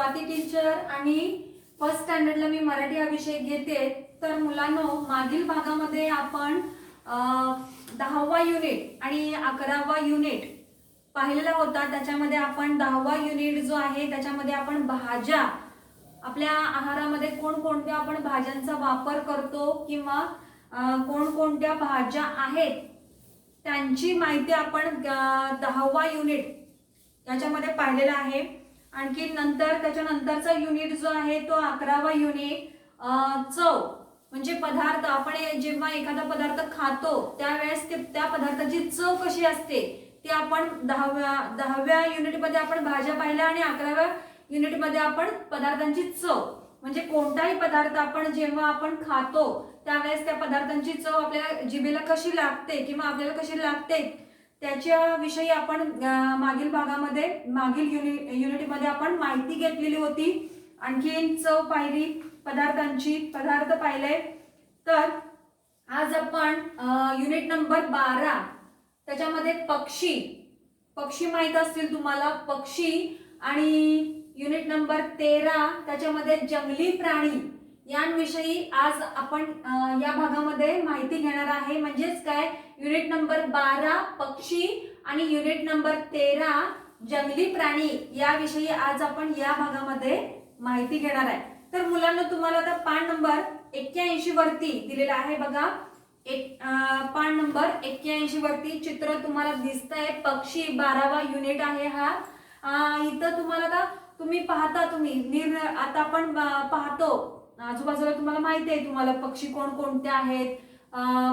Swati teacher आणि first स्टँडर्डला मी मराठी हा विषय घेते। तर मुलांनो, मागील भागामध्ये आपण 10वा युनिट आणि 11वा युनिट पाहिलेला होता। त्याच्यामध्ये आपण 10वा युनिट जो आहे त्याच्यामध्ये आपण भाज्या, आपल्या आहारामध्ये कोणकोणत्या आपण भाज्यांचा वापर करतो किंवा कोणकोणत्या भाज्या आहेत त्यांची माहिती आपण 10वा युनिट याच्यामध्ये पाहिलेला आहे। आणखी नंतर त्याच्यानंतरचा युनिट जो आहे तो 11वा युनिट चव म्हणजे पदार्थ, आपण जेव्हा एखादा पदार्थ खातो त्यावेळेस त्या पदार्थाची चव कशी असते ते आपण 10व्या युनिट मध्ये आपण भाज्या पाहिल्या आणि 11व्या युनिट मध्ये आपण पदार्थांची चव म्हणजे कोणताही पदार्थ आपण जेव्हा आपण खातो त्यावेळेस त्या पदार्थांची चव आपल्या जिभेला कशी लागते किंवा आपल्याला कशी लागते त्याच्या विषयी आपण मागील भागामध्ये मागील युनिटमध्ये आपण माहिती घेतलेली होती। आणखी चव पाहिली, पदार्थ पाहिले। तर आज आपण युनिट नंबर 12 त्याच्यामध्ये पक्षी माहित असतील तुम्हाला, पक्षी आणि युनिट नंबर 13 त्याच्यामध्ये जंगली प्राणी यांविषयी आज आपण या भागामध्ये माहिती घेणार आहे। म्हणजेच काय, युनिट नंबर 12 पक्षी आणि युनिट नंबर 13 जंगली प्राणी याविषयी आज आपण या भागामध्ये माहिती घेणार आहे। तर मुलांना तुम्हाला आता पान नंबर 81 वरती दिलेला आहे बघा। पान नंबर 81 वरती चित्र तुम्हाला दिसतंय, पक्षी 12वा युनिट आहे हा। इथं तुम्हाला आता तुम्ही पाहता, आता आपण पाहतो आजूबाजूला, तुम्हाला माहिती आहे तुम्हाला पक्षी कोणकोणते आहेत,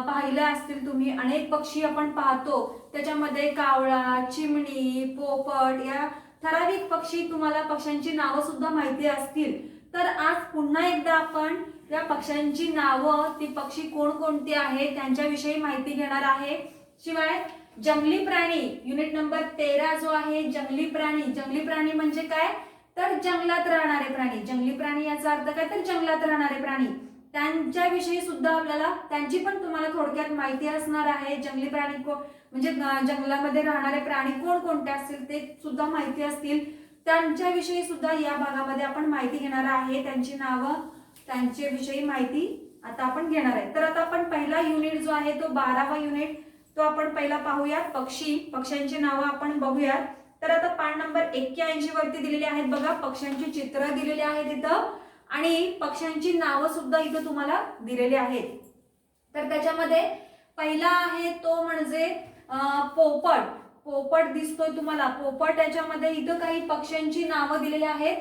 पाहिले असतील तुम्ही। अनेक पक्षी आपण पाहतो, त्याच्यामध्ये कावळा, चिमणी, पोपट या ठराविक पक्षी, तुम्हाला पक्ष्यांची नावं सुद्धा माहिती असतील। तर आज पुन्हा एकदा आपण या पक्ष्यांची नावं, ती पक्षी कोणकोणती आहेत त्यांच्याविषयी माहिती घेणार आहे। शिवाय जंगली प्राणी युनिट नंबर 13 जो आहे जंगली प्राणी म्हणजे काय, तर जंगलात राहणारे प्राणी। जंगली प्राणी याचा अर्थ काय, तर जंगलात राहणारे प्राणी, त्यांच्याविषयी सुद्धा आपल्याला त्यांची पण तुम्हाला थोडक्यात माहिती असणार आहे। जंगली प्राणी म्हणजे जंगलामध्ये राहणारे प्राणी कोणकोणते असतील ते सुद्धा माहिती असतील, त्यांच्याविषयी सुद्धा या भागामध्ये आपण माहिती घेणार आहे। त्यांची नावं, त्यांच्याविषयी माहिती आता आपण घेणार आहे। तर आता आपण पहिला युनिट जो आहे तो 12वा युनिट तो आपण पहिला पाहूयात। पक्ष्यांची नावं आपण बघूयात। तर आता पान नंबर 81 वरती दिलेले आहेत बघा, पक्ष्यांची चित्र दिलेली आहेत इथं आणि पक्ष्यांची नावं सुद्धा इथं तुम्हाला दिलेली आहेत। तर त्याच्यामध्ये पहिला आहे तो म्हणजे पोपट दिसतोय तुम्हाला। पोपट याच्यामध्ये इथं काही पक्ष्यांची नावं दिलेली आहेत।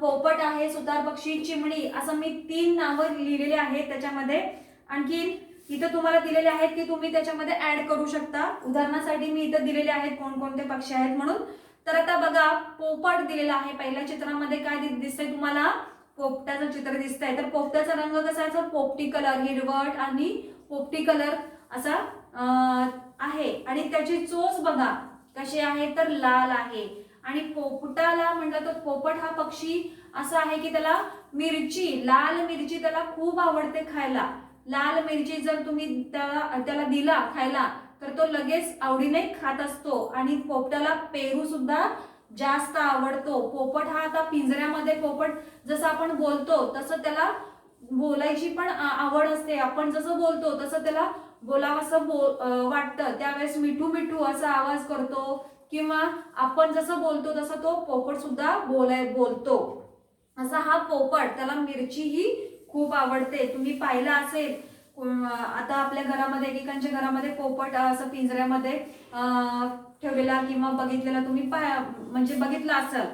पोपट आहे, सुतार पक्षी, चिमणी, असं मी 3 नावं लिहिलेली आहेत त्याच्यामध्ये। आणखी इथं तुम्हाला दिलेले आहेत की तुम्ही त्याच्यामध्ये ऍड करू शकता, उदाहरणासाठी मी इथं दिलेले आहेत कोणकोणते पक्षी आहेत म्हणून। तर आता बघा, पोपट दिलेला आहे पहिल्या चित्रामध्ये। काय दिसतंय तुम्हाला, पोपटाचं चित्र दिसतंय। तर पोपटाचा रंग कसा आहे, पोपटी कलर, हिरवट आणि पोपटी कलर असा आहे। आणि त्याची चोच बघा कशी आहे, तर लाल आहे। आणि पोपटाला म्हटलं तर पोपट हा पक्षी असा आहे की त्याला लाल मिरची त्याला खूप आवडते खायला। लाल मिरची जर तुम्ही त्याला दिला खायला तर तो लगेच आवडीने खात असतो। आणि पोपटाला पेरू सुद्धा जास्त आवडतो। पोपट हा आता पिंजऱ्यामध्ये, पोपट जसं आपण बोलतो तसं त्याला बोलायची पण आवड असते। आपण जसं बोलतो तसं त्याला बोलावंसं वाटतं, त्यावेळेस मिठू मिठू असा आवाज करतो किंवा आपण जसं बोलतो तसं तो पोपट सुद्धा बोलतो। असा हा पोपट, त्याला मिरची ही खूप आवडते। तुम्ही पाहिलं असेल आता आपल्या घरामध्ये, एकेकांच्या घरामध्ये पोपट असं पिंजऱ्यामध्ये ठेवलेला किंवा बघितलेला तुम्ही म्हणजे बघितला असेल।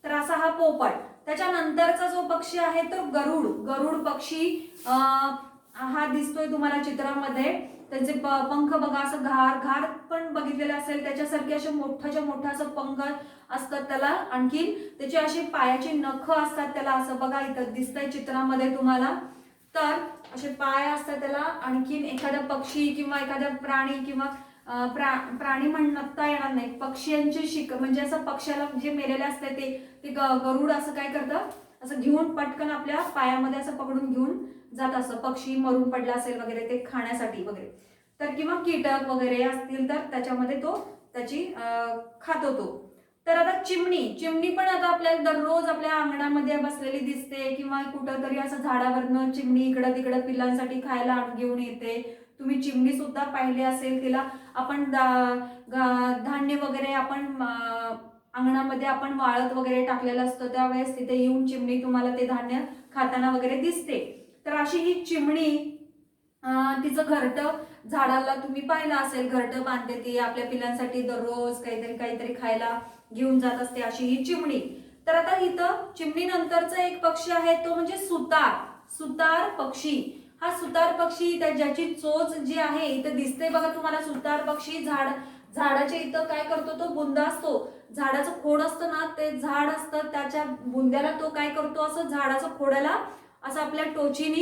तर असा हा पोपट। त्याच्यानंतरचा जो पक्षी आहे तो गरुड पक्षी हा दिसतोय तुम्हाला चित्रामध्ये। त्याचे पंख बघा, असं घार पण बघितलेलं असेल, त्याच्यासारखे असे मोठं असं पंख असतात त्याला। आणखी त्याची अशी पायाची नख असतात त्याला, असं बघा इथं दिसतंय चित्रामध्ये तुम्हाला। तर असे पाय असतात त्याला। आणखीन एखादा पक्षी किंवा एखादा प्राणी किंवा प्राणी म्हणता येणार नाही, पक्ष्यांची म्हणजे असं पक्ष्याला जे मेलेले असते ते गरुड असं काय करतं, असं घेऊन पटकन आपल्या पायामध्ये असं पकडून घेऊन जात असं, पक्षी मरून पडला असेल वगैरे ते खाण्यासाठी वगैरे, तर किंवा कीटक वगैरे असतील तर त्याच्यामध्ये तो त्याची खातो तो। तर आता चिमणी पण आता आपल्याला दररोज आपल्या अंगणामध्ये बसलेली दिसते किंवा कुठंतरी असं झाडावरनं चिमणी इकडं तिकडं पिल्लांसाठी खायला घेऊन येते. तुम्ही चिमणी सुद्धा पाहिली असेल. तिला आपण धान्य वगैरे आपण अंगणामध्ये आपण वाळत वगैरे टाकलेलं असतं, त्यावेळेस तिथे येऊन चिमणी तुम्हाला ते धान्य खाताना वगैरे दिसते. तर अशी ही चिमणी तिचं घरटं झाडाला तुम्ही पाहिलं असेल, घरटं बांधते ती आपल्या पिल्लांसाठी दररोज काहीतरी काहीतरी खायला घेऊन जात असते, अशी ही चिमणी. तर आता इथं चिमणी नंतरचा एक पक्षी आहे तो म्हणजे सुतार पक्षी. हा सुतार पक्षी ज्याची चोच जी आहे इथं दिसते बघा तुम्हाला. सुतार पक्षी झाडाच्या इथं काय करतो, तो बुंदा असतो, झाडाचं खोड असतं ना, ते झाड असतं त्याच्या बुंद्याला तो काय करतो, असं झाडाचं खोडाला असं आपल्या टोचीनी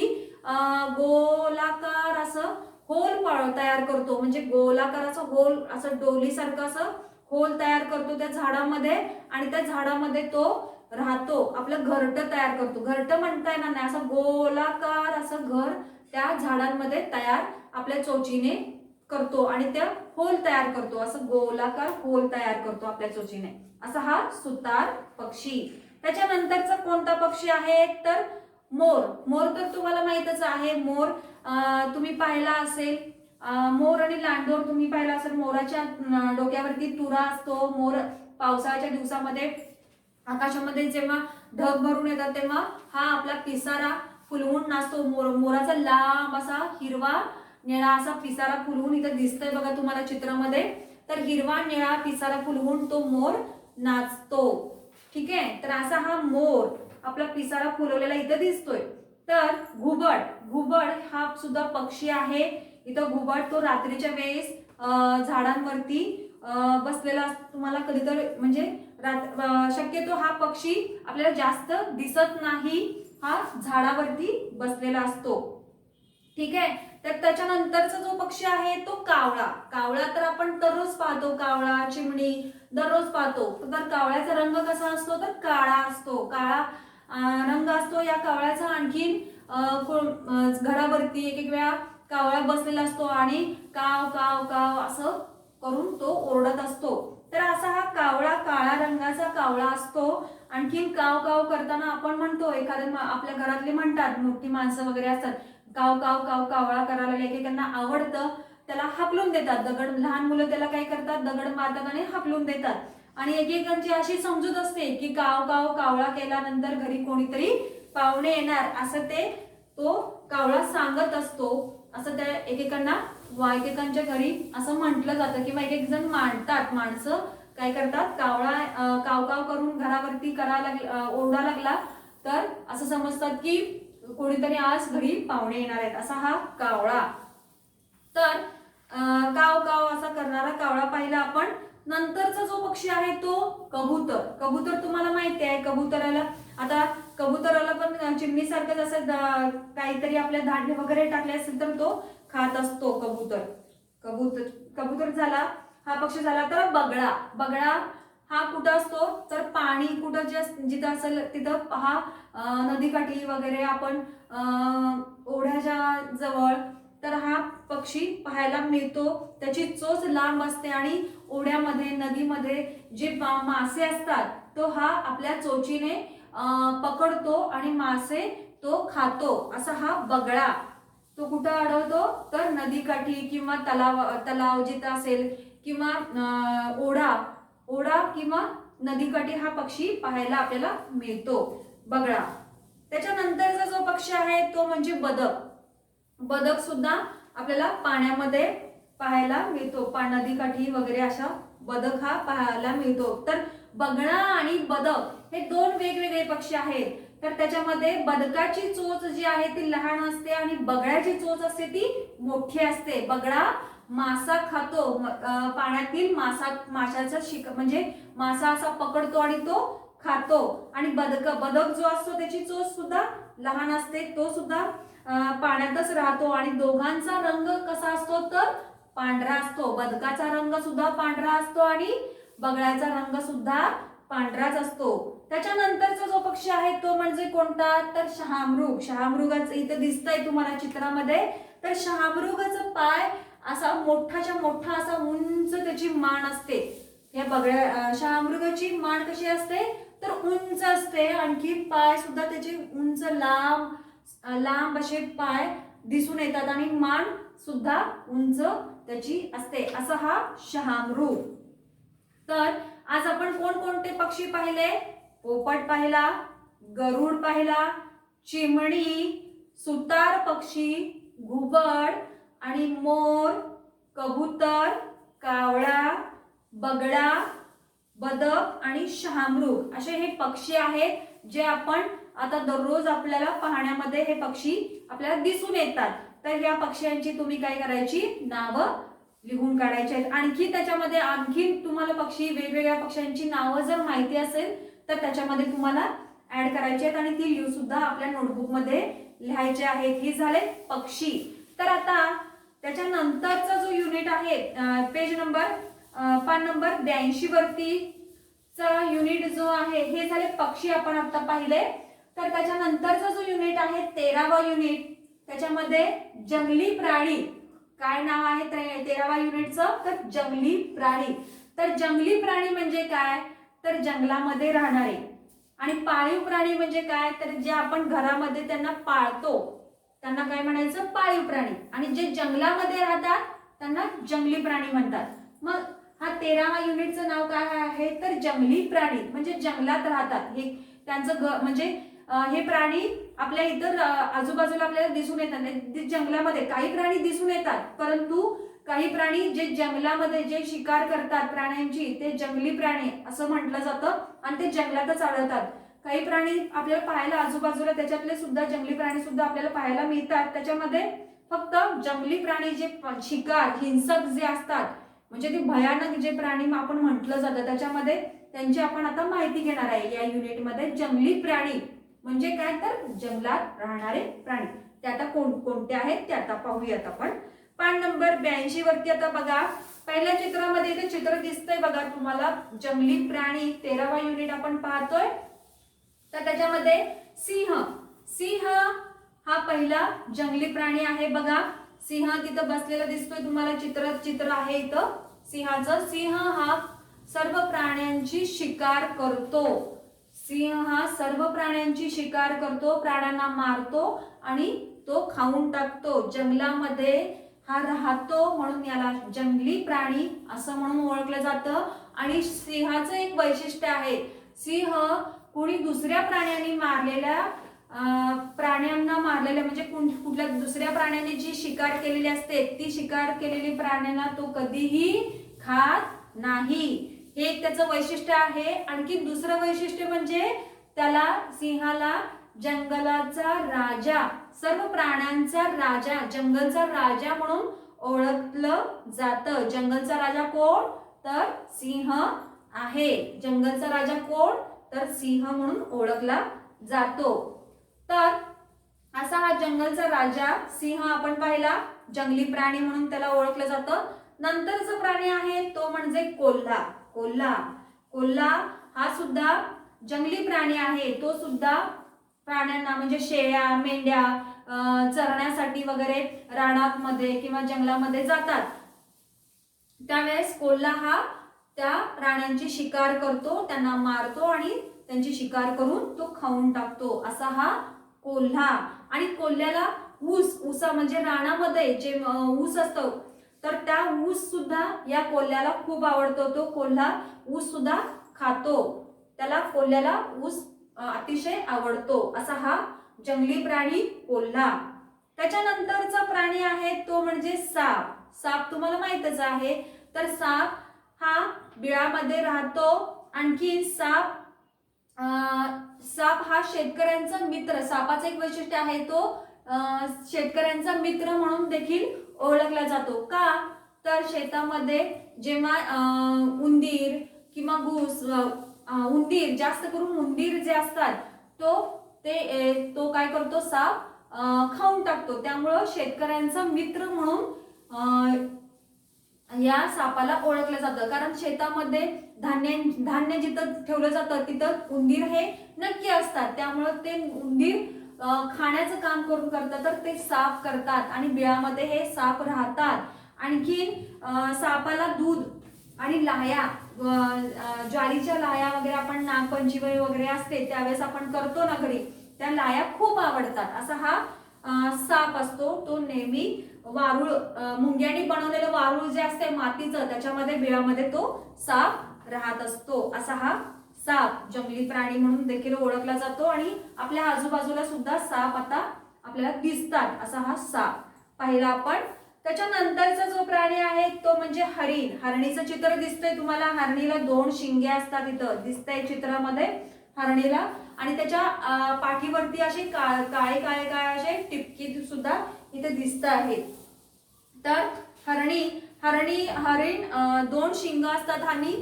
गोलाकार असं होल तयार करतो. म्हणजे गोलाकार असं होल, असं डोलीसारखं असं होल तयार करतो त्या झाडामध्ये आणि त्या झाडामध्ये तो राहतो, आपलं घरटं तयार करतो. घरटं म्हणता येणार नाही, असं गोलाकार असं घर त्या झाडांमध्ये तयार आपल्या चोचीने करतो आणि त्या होल तयार करतो, असं गोलाकार होल तयार करतो आपल्या चोचीने. असा हा सुतार पक्षी. त्याच्यानंतरचा कोणता पक्षी आहे तर मोर तर तुम्हाला माहितच आहे. मोर तुम्ही पाहिला असेल, मोर आणि लांडोर तुम्ही पाहिला असेल. मोराच्या डोक्यावरती तुरा असतो. मोर पावसाळ्याच्या दिवसामध्ये आकाशामध्ये जेव्हा ढग भरून येतात तेव्हा हा आपला पिसारा फुलवून नाचतो. मोराचा लांब असा हिरवा निळा असा पिसारा फुलवून इथं दिसतंय बघा तुम्हाला चित्रामध्ये. तर हिरवा निळा पिसारा फुलवून तो मोर नाचतो. ठीक आहे, तर असा हा मोर आपला पिसारा फुलवलेला इथं दिसतोय. तर घुबड हा सुद्धा पक्षी आहे. इथं घुबड तो रात्रीच्या वेळेस झाडांवरती बसलेला तुम्हाला कधीतरी म्हणजे शक्यतो हा पक्षी आपल्याला जास्त दिसत नाही, हा झाडावरती बसलेला असतो. ठीक आहे, तर त्याच्यानंतरचा जो पक्षी आहे तो कावळा तर आपण दररोज पाहतो. कावळा चिमणी दररोज पाहतो. तर कावळ्याचा रंग कसा असतो तर काळा असतो. काळा रंग असतो या कावळ्याचा. आणखीन घरावरती एक वेळा कावळा बसलेला असतो आणि काव काव काव असं करून तो ओरडत असतो. तर असा हा कावळा काळ्या रंगाचा कावळा असतो. आणखीन काव काव करताना आपण म्हणतो, एखाद्या आपल्या घरातले म्हणतात, मोठी माणसं वगैरे असतात, काव काव काव कावळा करायला एकेकांना आवडतं, त्याला हाकलून देतात. लहान मुलं त्याला काय करतात, दगड मारतात आणि हाकलून देतात. आणि एकेकांची अशी समजूत असते की काव काव कावळा केल्यानंतर घरी कोणीतरी पाहुणे येणार, असं तो कावळा सांगत असतो. असं त्या एकेकांच्या घरी असं म्हटलं जातं किंवा एक जण मांडतात. माणसं काय करतात, कावळा काव काव करून घरावरती ओरडा लागला तर असं समजतात की कोणीतरी आज घरी पाहुणे येणार आहेत, असा हा कावळा. तर काव काव असा करणारा कावळा पाहिला आपण. नंतरचा जो पक्षी आहे तो कबूतर तुम्हाला माहिती आहे. कबुतराला पण चिमणीसारखंच असं काहीतरी आपल्या धान्य वगैरे टाकले असेल तर तो खात असतो. कबूतर झाला, हा पक्षी झाला. तर बगळा हा कुठं असतो तर पाणी कुठं जिथं असेल तिथं हा नदीकाठी वगैरे आपण ओढ्याच्या जवळ तर हा पक्षी पाहायला मिळतो. त्याची चोच लांब असते आणि ओढ्यामध्ये नदीमध्ये जे मासे असतात तो हा आपल्या चोचीने पकडतो आणि मासे तो खातो. असा हा बगळा. तो कुठं आढळतो तर नदीकाठी किंवा तलाव जिथं असेल किंवा ओढा किंवा नदीकाठी हा पक्षी पाहायला आपल्याला मिळतो, बगळा. त्याच्यानंतरचा जो पक्षी आहे तो म्हणजे बदक सुद्धा आपल्याला पाण्यामध्ये पाहायला मिळतो. नदीकाठी वगैरे अशा बदक हा पाहायला मिळतो. तर बगळा आणि बदक हे दोन वेगवेगळे पक्षी आहेत. तर त्याच्यामध्ये बदकाची चोच जी आहे ती लहान असते आणि बगळ्याची चोच असते ती मोठी असते. बगळा मासा खातो, पाण्यातील माशाचा म्हणजे मासा असा पकडतो आणि तो खातो. आणि बदक जो असतो त्याची चोच सुद्धा लहान असते, तो सुद्धा पाण्यातच राहतो. आणि दोघांचा रंग कसा असतो तर पांढरा असतो. बदकाचा रंग सुद्धा पांढरा असतो आणि बगळ्याचा रंग सुद्धा पांढराच असतो. त्याच्यानंतरचा जो पक्षी आहे तो म्हणजे कोणता तर शहामृगाचं इथं दिसतंय तुम्हाला चित्रामध्ये. तर शहामृगाचं पाय असा मोठाच्या मोठा असा उंच त्याची मान असते. या बगळ्या शहामृगाची मान कशी असते तर उंच असते, आणखी पाय सुद्धा त्याचे उंच लांब लांब असे पाय दिसून येतात आणि मान सुद्धा उंच त्याची असते, असा हा शहामृग. तर आज आपण कोणकोणते पक्षी पाहिले? पोपट पाहिला, गरुड पाहिला, चिमणी, सुतार पक्षी, घुबड आणि मोर, कबूतर, कावळा, बगळा, बदक आणि शहामृग असे हे पक्षी आहेत जे आपण आता दररोज आपल्याला पाहण्यामध्ये हे पक्षी आपल्याला दिसून येतात. तर या पक्ष्यांची तुम्ही काय करायची? नावं लिहून काढायची आहेत. आणखी त्याच्यामध्ये आणखी तुम्हाला पक्षी वेगवेगळ्या पक्ष्यांची नावं जर माहिती असेल तर त्याच्यामध्ये तुम्हाला ऍड करायची आहेत आणि ती सुद्धा आपल्या नोटबुक मध्ये लिहायचे आहेत. ही झाले पक्षी. तर आता त्याच्यानंतरचा जो युनिट आहे पेज नंबर पान नंबर 82 वरती चा युनिट जो आहे हे झाले पक्षी आपण आता पाहिले. तर त्याच्यानंतरचा जो युनिट आहे 13वा युनिट, त्याच्यामध्ये जंगली प्राणी. काय नाव आहे 13वा युनिटचं? तर जंगली प्राणी. तर जंगली प्राणी म्हणजे काय तर जंगलामध्ये राहणारे, आणि पाळीव प्राणी म्हणजे काय तर जे आपण घरामध्ये त्यांना पाळतो त्यांना काय म्हणायचं? पाळीव प्राणी. आणि जे जंगलामध्ये राहतात त्यांना जंगली प्राणी म्हणतात. मग हा 13वा युनिटचं नाव काय आहे तर जंगली प्राणी, म्हणजे जंगलात राहतात. हे त्यांचं म्हणजे हे प्राणी आपल्या इतर आजूबाजूला आपल्याला दिसून येतात नाही. जंगलामध्ये काही प्राणी दिसून येतात, परंतु काही प्राणी जे जंगलामध्ये जे शिकार करतात प्राण्यांची ते जंगली प्राणी असं म्हटलं जातं आणि ते जंगलातच आढळतात. काही प्राणी आपल्याला पाहायला आजूबाजूला त्याच्यातले सुद्धा जंगली प्राणी सुद्धा आपल्याला पाहायला मिळतात. त्याच्यामध्ये फक्त जंगली प्राणी जे शिकार हिंसक जे असतात म्हणजे ते भयानक जे प्राणी आपण म्हटलं जातं त्याच्यामध्ये त्यांची आपण आता माहिती घेणार आहे या युनिटमध्ये. जंगली प्राणी म्हणजे काय तर जंगलात राहणारे प्राणी. ते आता कोणते आहेत ते आता पाहूयात आपण. पान नंबर 82 वरती आता बघा पहिल्या चित्रामध्ये इथे चित्र दिसतंय बघा तुम्हाला, जंगली प्राणी 13वा युनिट आपण पाहतोय. तर त्याच्यामध्ये सिंह. सिंह हा पहिला जंगली प्राणी आहे बघा. सिंह तिथं बसलेला दिसतोय तुम्हाला, चित्र आहे इथं सिंहाचं. सिंह हा सर्व प्राण्यांची शिकार करतो. सिंह हा सर्व प्राण्यांची शिकार करतो, प्राण्यांना मारतो आणि तो खाऊन टाकतो. जंगलामध्ये हा राहतो म्हणून याला जंगली प्राणी असं म्हणून ओळखलं जातं. आणि सिंहाचं एक वैशिष्ट्य आहे, सिंह कोणी दुसऱ्या प्राण्यांनी मारलेल्या प्राण्यांना मारलेल्या म्हणजे कुठल्या दुसऱ्या प्राण्याने जी शिकार केलेली असते ती शिकार केलेली प्राण्यांना तो कधीही खात नाही. हे एक त्याचं वैशिष्ट्य आहे. आणखी दुसरं वैशिष्ट्य म्हणजे त्याला सिंहाला जंगलाचा राजा, सर्व प्राण्यांचा राजा, जंगलचा राजा म्हणून ओळखलं जातं. जंगलचा राजा कोण तर सिंह आहे. जंगलचा राजा कोण तर सिंह म्हणून ओळखला जातो. तर असा हा जंगलचा राजा सिंह आपण पाहिला, जंगली प्राणी म्हणून त्याला ओळखलं जातं. नंतरचा प्राणी आहे तो म्हणजे कोल्हा. कोल्हा हा सुद्धा जंगली प्राणी आहे. तो सुद्धा प्राण्यांना म्हणजे शेळ्या मेंढ्या चरण्यासाठी वगैरे रानात मध्ये किंवा जंगलामध्ये जातात. त्यावेळेस कोल्हा हा त्या प्राण्यांची शिकार करतो, त्यांना मारतो आणि त्यांची शिकार करून तो खाऊन टाकतो, असा हा कोल्हा. आणि कोल्ह्याला ऊसा म्हणजे रानामध्ये जे ऊस असतो तर त्या ऊस सुद्धा या कोल्ह्याला खूप आवडतो. तो कोल्हा ऊस सुद्धा खातो. त्याला कोल्ह्याला ऊस अतिशय आवडतो, असा हा जंगली प्राणी कोल्हा. त्याच्यानंतरचा प्राणी आहे तो म्हणजे साप. साप तुम्हाला माहितच आहे. तर साप हा बिळामध्ये राहतो. आणखी साप हा शेतकऱ्यांचा मित्र. सापाचं एक वैशिष्ट्य आहे तो शेतकऱ्यांचा मित्र म्हणून देखील ओळखला जातो. का तर शेतामध्ये जेव्हा उंदीर किंवा घूस, उंदीर जास्त करून उंदीर जे असतात तो काय करतो साप खाऊन टाकतो. त्यामुळं शेतकऱ्यांचा मित्र म्हणून या सापाला ओळखलं जातं. कारण शेतामध्ये धान्य जिथं ठेवलं जातं तिथं उंदीर हे नक्की असतात. त्यामुळं ते उंदीर खाण्याचं काम करून करतात तर ते साप करतात आणि बिळामध्ये हे साप राहतात. आणखी सापाला दूध आणि लाह्या, ज्वारीच्या लाह्या वगैरे आपण नागपंचमी वगैरे असते त्यावेळेस आपण करतो ना घरी, त्या लाह्या खूप आवडतात. असा हा साप असतो. तो नेहमी वारूळ, मुंग्यांनी बनवलेलं वारूळ जे असते मातीचं, त्याच्यामध्ये बिळामध्ये तो साप राहत असतो. असा हा साप जंगली प्राणी म्हणून देखील ओळखला जातो. आणि आपल्या आजूबाजूला सुद्धा साप आता आपल्याला दिसतात. असा हा साप पाहिला आपण. त्याच्यानंतरचा जो प्राणी आहे तो म्हणजे हरिण. हरणीचं चित्र दिसतंय तुम्हाला. हरणीला 2 शिंगे असतात, इथं दिसतंय चित्रामध्ये हरणीला. आणि त्याच्या पाठीवरती असे काळे काळे काळे असे टिपकी सुद्धा इथे दिसत आहेत. तर हरिण 2 शिंग असतात आणि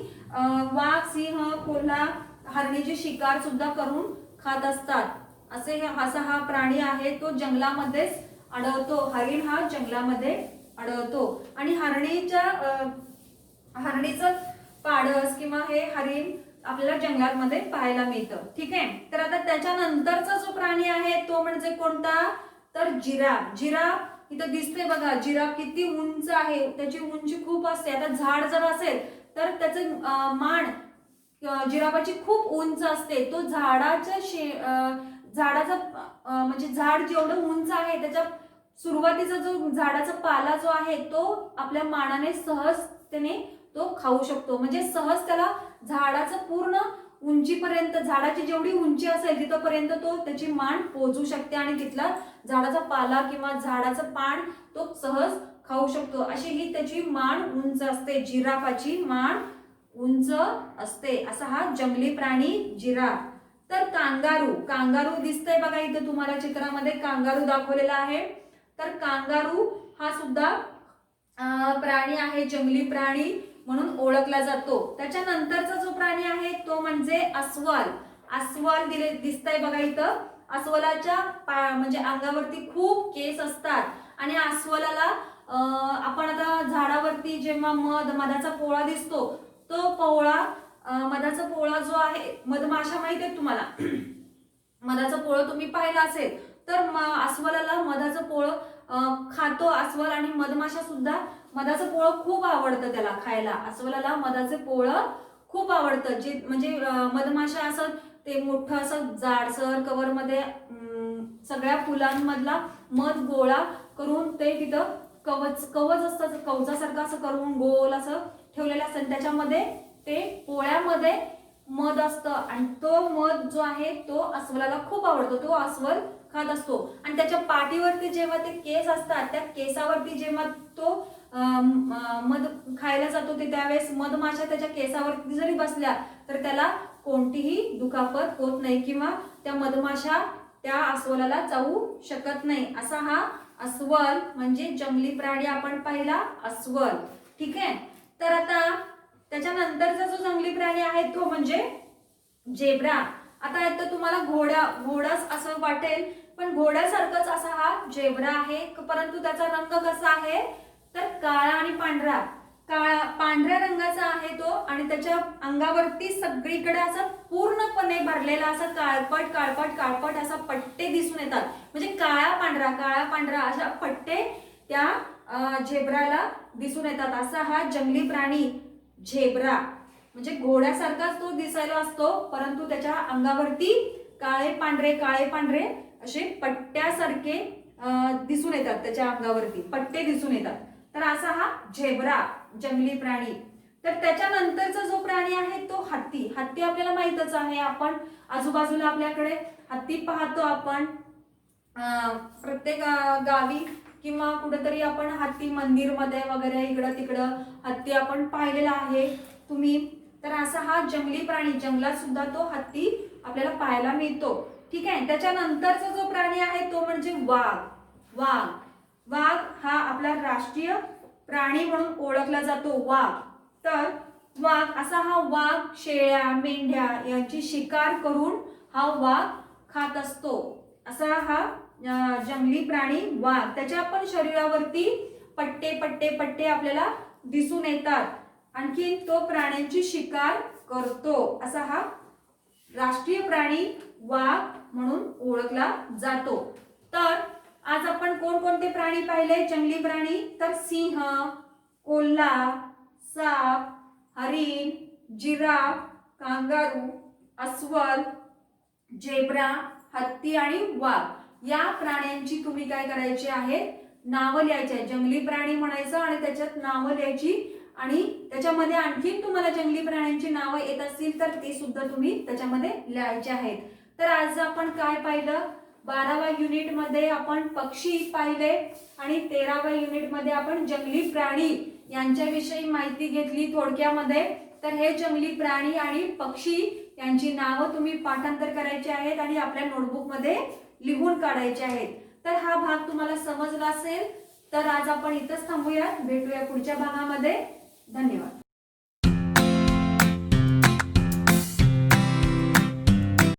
वाघ, सिंह, कोल्हा हरणीची शिकार सुद्धा करून खात असतात. असा हा प्राणी आहे. तो जंगलामध्येच आढळतो. हरिण हा जंगलामध्ये आढळतो. आणि हरणीचं पाडस किंवा हे हरिण आपल्याला जंगलामध्ये पाहायला मिळतं. ठीक आहे. तर आता त्याच्यानंतरचा जो प्राणी आहे तो म्हणजे कोणता, तर जिराफ. जिराफ इथं दिसतंय बघा. जिराफ किती उंच आहे, त्याची उंची खूप असते. आता झाड जर असेल तर त्याचं मान जिराफाची खूप उंच असते. तो झाडाचा म्हणजे झाड जेवढं उंच आहे त्याच्या सुरुवातीचा जो झाडाचा पाला जो आहे तो आपल्या मानाने सहजतेने तो खाऊ शकतो. म्हणजे सहज त्याला झाडाचं पूर्ण उंचीपर्यंत, झाडाची जेवढी उंची असेल तिथपर्यंत तो त्याची मान पोहोचू शकते आणि तिथला झाडाचा पाला किंवा झाडाचं पान तो सहज खाऊ शकतो. अशी ही त्याची मान उंच असते. जिराफाची मान उंच असते. असा हा जंगली प्राणी जिराफ. तर कांगारू दिसतंय बघा इथे तुम्हाला चित्रामध्ये. कांगारू दाखवलेला आहे. तर कांगारू हा सुद्धा प्राणी आहे, जंगली प्राणी म्हणून ओळखला जातो. त्याच्यानंतरचा जो प्राणी आहे तो म्हणजे अस्वल. अस्वल दिसतंय बघा इथं. अस्वलाच्या म्हणजे अंगावरती खूप केस असतात. आणि अस्वलाला आपण आता झाडावरती जेव्हा मधाचा पोळा दिसतो, तो मधाचा पोळा जो आहे, मधमाशा माहिती आहे तुम्हाला. मधाचं पोळं तुम्ही पाहिलं असेल तर अस्वलाला मधाचं पोळं खातो अस्वल. आणि मधमाशा सुद्धा मधाचं पोळं खूप आवडतं त्याला खायला. अस्वलाला मधाचं पोळं खूप आवडतं. जे म्हणजे मधमाशा असं ते मोठं असं जाडसर कव्हर मध्ये सगळ्या फुलांमधला मध गोळा करून ते तिथं कवच असतं, कवचासारखं असं करून गोल असं ठेवलेलं असतं. त्याच्यामध्ये ते पोळ्यामध्ये मध असतं आणि तो मध जो आहे तो अस्वलाला खूप आवडतो. तो अस्वल खात असतो. आणि त्याच्या पाठीवरती जेव्हा ते केस असतात, त्या केसावरती जेव्हा तो मध खायला जातो ते त्यावेळेस मधमाशा त्याच्या केसावरती जरी बसल्या तर त्याला कोणतीही दुखापत होत नाही किंवा त्या मधमाशा त्या अस्वलाला चावू शकत नाही. असा हा अस्वल म्हणजे जंगली प्राणी आपण पाहिला, अस्वल. ठीक आहे. तर आता त्याच्यानंतरचा जो जंगली प्राणी आहे तो म्हणजे झेब्रा. आता येतं तुम्हाला घोडाच असं वाटेल, पण घोड्यासारखंच असा हा झेब्रा आहे. परंतु त्याचा रंग कसा आहे तर काळा आणि पांढरा. पांढऱ्या रंगाचा आहे तो. आणि त्याच्या अंगावरती सगळीकडे असं पूर्णपणे भरलेला असा काळपट काळपट काळपट असा पट्टे दिसून येतात. म्हणजे काळा पांढरा अशा पट्टे त्या झेब्राला दिसून येतात. असा हा जंगली प्राणी झेब्रा. म्हणजे घोड्यासारखाच तो दिसायला असतो, परंतु त्याच्या अंगावरती काळे पांढरे असे पट्ट्यासारखे दिसून येतात. त्याच्या अंगावरती पट्टे दिसून येतात. तर असा हा झेब्रा जंगली प्राणी. तर त्याच्यानंतरचा जो प्राणी आहे तो हत्ती. हत्ती आपल्याला माहितच आहे. आपण आजूबाजूला आपल्याकडे हत्ती पाहतो. आपण प्रत्येक गावी किंवा कुठेतरी आपण हत्ती मंदिरमध्ये वगैरे इकडं तिकडं हत्ती आपण पाहिलेला आहे तुम्ही. तर असा हा जंगली प्राणी, जंगलात सुद्धा तो हत्ती आपल्याला पाहायला मिळतो. ठीक आहे. त्याच्यानंतरचा जो प्राणी आहे तो म्हणजे वाघ हा आपला राष्ट्रीय प्राणी म्हणून ओळखला जातो. वाघ. तर वाघ शेळ्या, मेंढ्या यांची शिकार करून हा वाघ खात असतो. असा हा जंगली प्राणी वाघ. त्याच्या पण शरीरावरती पट्टे आपल्याला दिसून येतात. आणखी तो प्राण्यांची शिकार करतो. असा हा राष्ट्रीय प्राणी वाघ म्हणून ओळखला जातो. तर आज आपण कोणकोणते प्राणी पाहिले जंगली प्राणी, तर सिंह, कोल्हा, साप, हरिण, जिराफ, कांगारू, अस्वल, झेब्रा, हत्ती आणि वाघ या प्राण्यांची तुम्ही काय करायची आहेत, नावं लिहायची आहेत. जंगली प्राणी म्हणायचं आणि त्याच्यात नावं लिहायची आणि त्याच्यामध्ये आणखीन तुम्हाला जंगली प्राण्यांची नावं येत असतील तर ती सुद्धा तुम्ही त्याच्यामध्ये लिहायची आहेत. तर आज आपण काय पाहिलं, 12व्या युनिट मध्ये आपण पक्षी पाहिले आणि 13व्या युनिट मध्ये आपण जंगली प्राणी यांच्याविषयी माहिती घेतली थोडक्यामध्ये. तर हे जंगली प्राणी आणि पक्षी यांची नावं तुम्ही पाठांतर करायची आहेत आणि आपल्या नोटबुक मध्ये लिहून काढायचे आहेत. तर हा भाग तुम्हाला समजला असेल तर आज आपण इथंच थांबूया, भेटूया पुढच्या भागामध्ये. धन्यवाद.